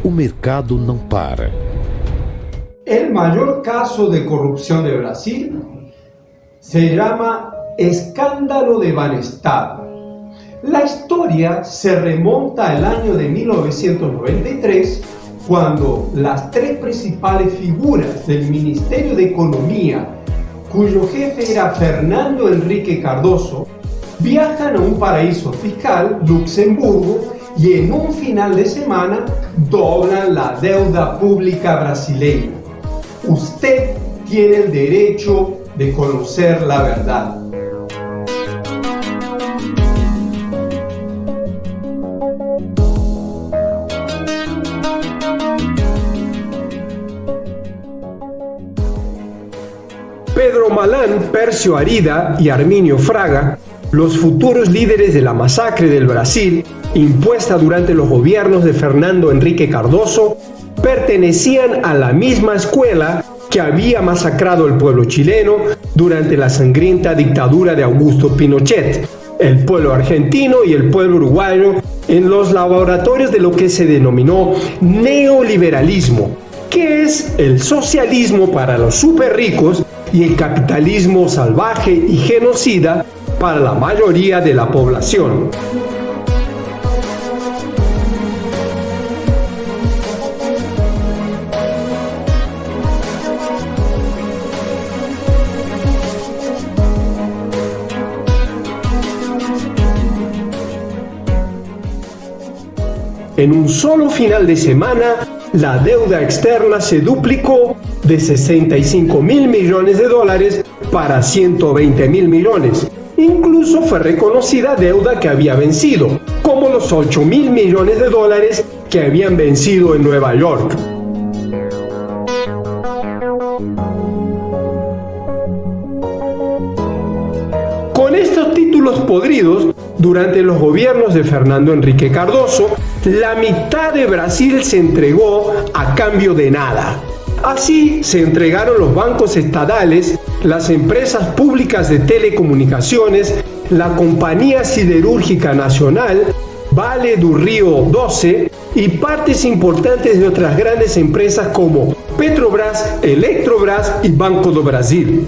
o mercado não para. El mayor caso de corrupción de Brasil se llama Escándalo de Banestar. La historia se remonta al año de 1993, cuando las tres principales figuras del Ministerio de Economía, cuyo jefe era Fernando Henrique Cardoso, viajan a un paraíso fiscal, Luxemburgo, y en un final de semana doblan la deuda pública brasileña. Usted tiene el derecho de conocer la verdad. Pedro Malán, Pércio Arida y Arminio Fraga, los futuros líderes de la masacre del Brasil, impuesta durante los gobiernos de Fernando Henrique Cardoso, pertenecían a la misma escuela que había masacrado al pueblo chileno durante la sangrienta dictadura de Augusto Pinochet, el pueblo argentino y el pueblo uruguayo en los laboratorios de lo que se denominó neoliberalismo, que es el socialismo para los súper ricos y el capitalismo salvaje y genocida para la mayoría de la población. En un solo final de semana, la deuda externa se duplicó de 65.000 millones de dólares para 120.000 millones. Incluso fue reconocida deuda que había vencido, como los 8.000 millones de dólares que habían vencido en Nueva York. Con estos títulos podridos, durante los gobiernos de Fernando Henrique Cardoso, la mitad de Brasil se entregó a cambio de nada. Así se entregaron los bancos estatales, las empresas públicas de telecomunicaciones, la Compañía Siderúrgica Nacional, Vale do Rio Doce y partes importantes de otras grandes empresas como Petrobras, Electrobras y Banco do Brasil.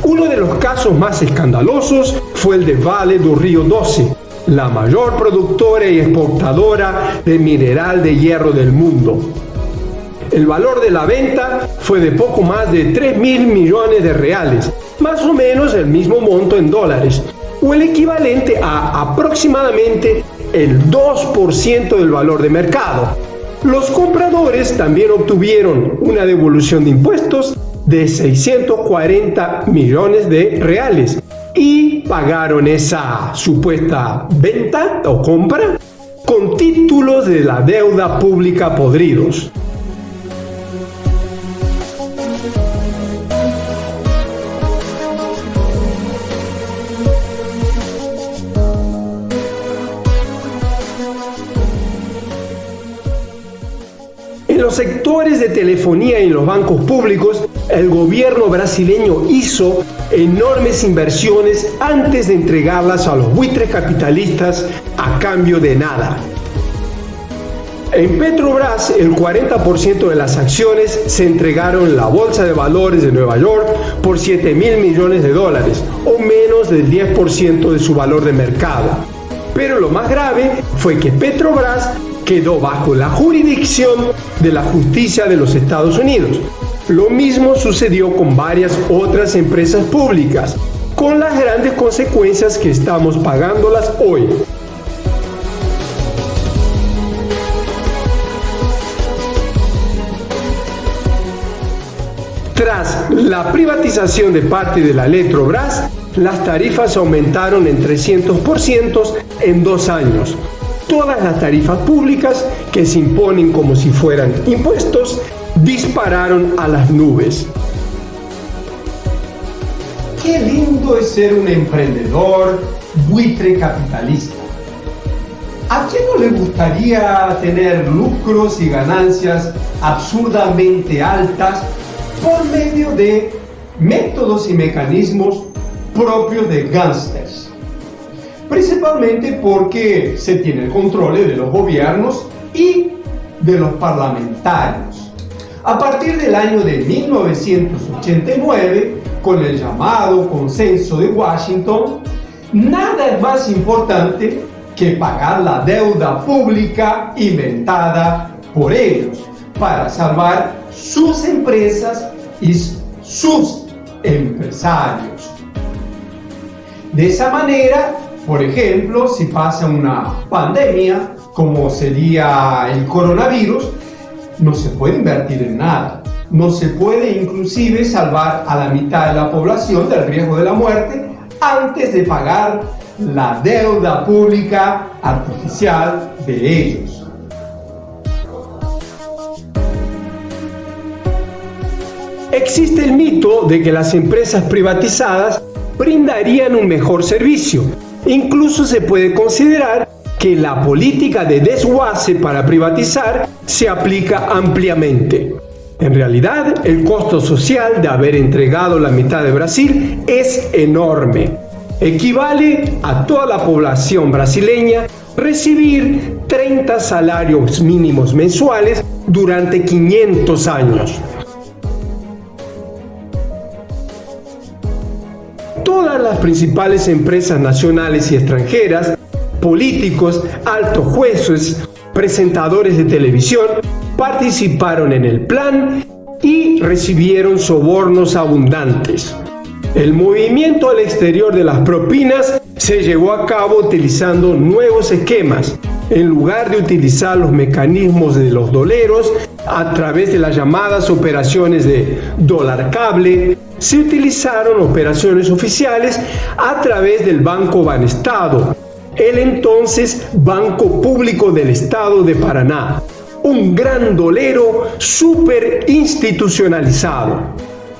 Uno de los casos más escandalosos fue el de Vale do Rio Doce, la mayor productora y exportadora de mineral de hierro del mundo. El valor de la venta fue de poco más de 3.000 millones de reales, más o menos el mismo monto en dólares, o el equivalente a aproximadamente el 2% del valor de mercado. Los compradores también obtuvieron una devolución de impuestos de 640 millones de reales y pagaron esa supuesta venta o compra con títulos de la deuda pública podridos. En los sectores de telefonía y en los bancos públicos, el gobierno brasileño hizo enormes inversiones antes de entregarlas a los buitres capitalistas a cambio de nada. En Petrobras, el 40% de las acciones se entregaron en la Bolsa de Valores de Nueva York por 7.000 millones de dólares, o menos del 10% de su valor de mercado. Pero lo más grave fue que Petrobras quedó bajo la jurisdicción de la justicia de los Estados Unidos. Lo mismo sucedió con varias otras empresas públicas, con las grandes consecuencias que estamos pagándolas hoy. Tras la privatización de parte de la Electrobras, las tarifas aumentaron en 300% en 2 años. Todas las tarifas públicas, que se imponen como si fueran impuestos, dispararon a las nubes. Qué lindo es ser un emprendedor, buitre capitalista. ¿A quién no le gustaría tener lucros y ganancias absurdamente altas por medio de métodos y mecanismos propios de gángsters? Principalmente porque se tiene el control de los gobiernos y de los parlamentarios. A partir del año de 1989, con el llamado Consenso de Washington, nada es más importante que pagar la deuda pública inventada por ellos para salvar sus empresas y sus empresarios. De esa manera, por ejemplo, si pasa una pandemia, como sería el coronavirus, no se puede invertir en nada. No se puede inclusive salvar a la mitad de la población del riesgo de la muerte antes de pagar la deuda pública artificial de ellos. Existe el mito de que las empresas privatizadas brindarían un mejor servicio. Incluso se puede considerar que la política de desguace para privatizar se aplica ampliamente. En realidad, el costo social de haber entregado la mitad de Brasil es enorme. Equivale a toda la población brasileña recibir 30 salarios mínimos mensuales durante 500 años. Todas las principales empresas nacionales y extranjeras, políticos, altos jueces, presentadores de televisión, participaron en el plan y recibieron sobornos abundantes. El movimiento al exterior de las propinas se llevó a cabo utilizando nuevos esquemas. En lugar de utilizar los mecanismos de los doleros a través de las llamadas operaciones de dólar cable, se utilizaron operaciones oficiales a través del Banco Banestado, el entonces Banco Público del Estado de Paraná, un gran dolero súper institucionalizado.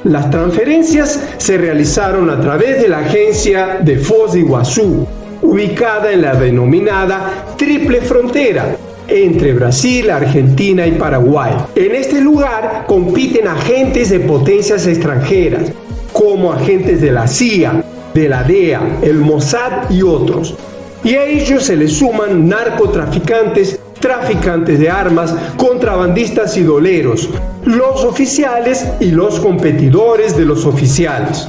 Las transferencias se realizaron a través de la agencia de Foz de Iguazú, ubicada en la denominada Triple Frontera, entre Brasil, Argentina y Paraguay. En este lugar compiten agentes de potencias extranjeras, como agentes de la CIA, de la DEA, el Mossad y otros. Y a ellos se les suman narcotraficantes, traficantes de armas, contrabandistas y doleros, los oficiales y los competidores de los oficiales.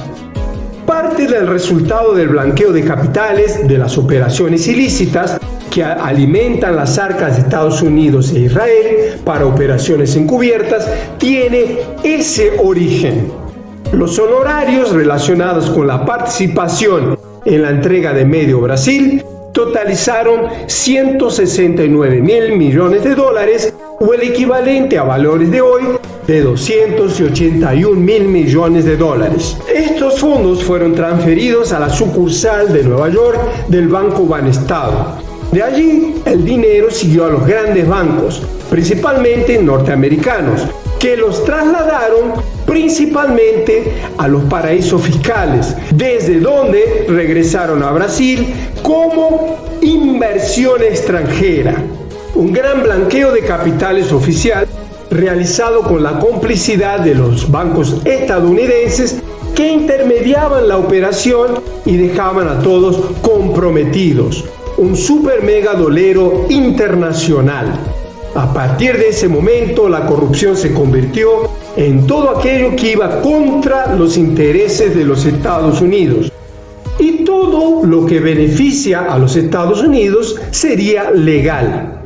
Parte del resultado del blanqueo de capitales, de las operaciones ilícitas que alimentan las arcas de Estados Unidos e Israel para operaciones encubiertas, tiene ese origen. Los honorarios relacionados con la participación en la entrega de Medio Brasil totalizaron 169.000 millones de dólares, o el equivalente a valores de hoy de 281.000 millones de dólares. Estos fondos fueron transferidos a la sucursal de Nueva York del Banco Banestado. De allí, el dinero siguió a los grandes bancos, principalmente norteamericanos, que los trasladaron principalmente a los paraísos fiscales, desde donde regresaron a Brasil como inversión extranjera. Un gran blanqueo de capitales oficial realizado con la complicidad de los bancos estadounidenses que intermediaban la operación y dejaban a todos comprometidos. Un super mega dolero internacional. A partir de ese momento, la corrupción se convirtió en todo aquello que iba contra los intereses de los Estados Unidos. Y todo lo que beneficia a los Estados Unidos sería legal.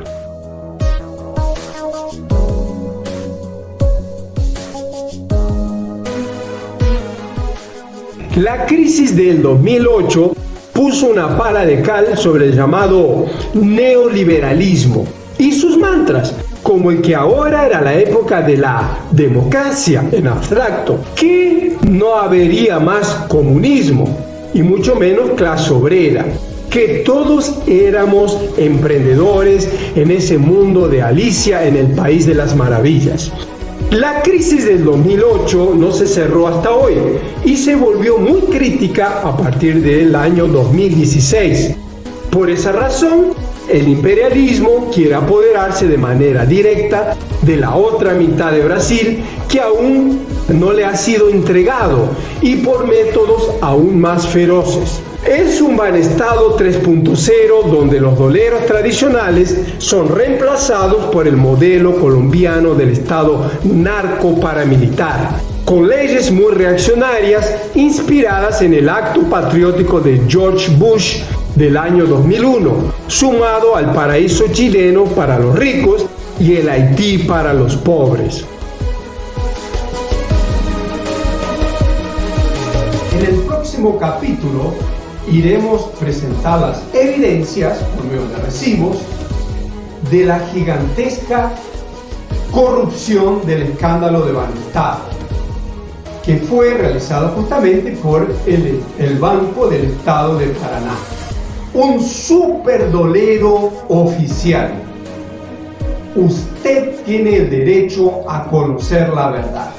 La crisis del 2008 puso una pala de cal sobre el llamado neoliberalismo y sus mantras, como el que ahora era la época de la democracia en abstracto, que no habría más comunismo y mucho menos clase obrera, que todos éramos emprendedores en ese mundo de Alicia en el País de las Maravillas. La crisis del 2008 no se cerró hasta hoy y se volvió muy crítica a partir del año 2016. Por esa razón, el imperialismo quiere apoderarse de manera directa de la otra mitad de Brasil que aún no le ha sido entregado y por métodos aún más feroces. Es un Banestado 3.0 donde los doleros tradicionales son reemplazados por el modelo colombiano del Estado narco-paramilitar, con leyes muy reaccionarias inspiradas en el acto patriótico de George Bush del año 2001, sumado al paraíso chileno para los ricos y el Haití para los pobres. En el próximo capítulo iremos presentar las evidencias, por medio de recibos, de la gigantesca corrupción del escándalo de Banestado, que fue realizada justamente por el Banco del Estado de Paraná, un superdolero oficial. Usted tiene el derecho a conocer la verdad.